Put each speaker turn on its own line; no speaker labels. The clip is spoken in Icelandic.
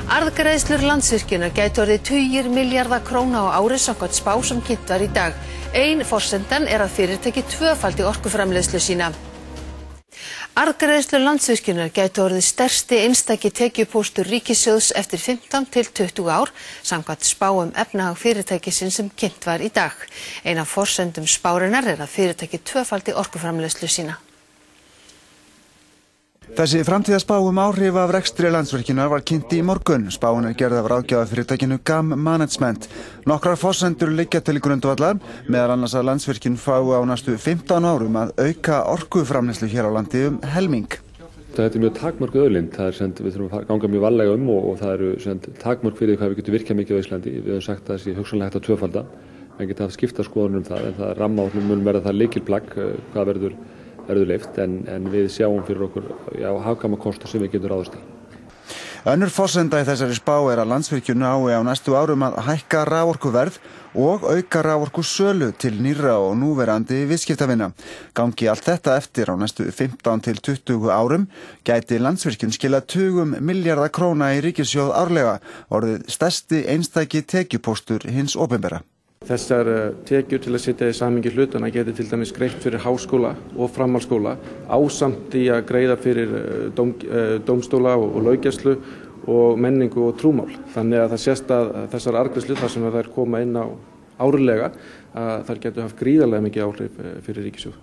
Arðgreiðslur Landsvirkjunar gætu orðið tugir milljarða króna á ári samkvæmt spá sem kynnt var í dag. Ein forsendan að fyrirtæki tvöfaldi orkuframleiðslu sína. Arðgreiðslur Landsvirkjunar gætu orðið stærsti einstaki tekjupóstur ríkissjóðs eftir 15 til 20 ár samkvæmt spá efnahag fyrirtækisins sem kynnt var í dag. Ein af forsendum spárinnar að fyrirtæki tvöfaldi orkuframleiðslu sína.
Þessi framtíðarspá áhrif af rekstri Landsvirkjunar var kynnt í morgun. Spáin gerð af ráðgjafafyrirtækinu GAM Management. Nokkrar forsendur liggja til grundvallar, meðal annars að Landsvirkjun fái á næstu 15 árum að auka orkuframleiðslu hér á landi helming.
Þetta mjög takmörkuð auðlind. Við þurfum að ganga mjög varlega og það eru takmörk fyrir hvað við getum virkjað mikið á Íslandi. Við höfum sagt að það sé hugsanlega hægt að tvöfalda. Menn geta haft skipta skoðunum það, en það rammaáætlun mun verða það lykilplagg hvað verður leyft, en við sjáum fyrir okkur hagkvæma kosti sem við getum ráðist í.
Önnur forsenda í þessari spá að Landsvirkjun nái á næstu árum að hækka raforkuverð og auka raforkusölu til nýrra og núverandi viðskiptavina. Gangi allt þetta eftir á næstu 15 til 20 árum gæti Landsvirkjun skilað tugum milljarða króna í ríkissjóð árlega, orðið stærsti einstaki tekjupóstur hins opinbera.
Þessar tekjur til að setja í samhengi hlutana geti til dæmis greitt fyrir háskóla og framhaldsskóla ásamt í að greiða fyrir dómstóla og löggæslu og menningu og trúmál. Þannig að það sést að þessar arðgreiðslur þar sem þær koma inn á árlega, þær getur haft gríðarlega mikið áhrif fyrir ríkissjóð.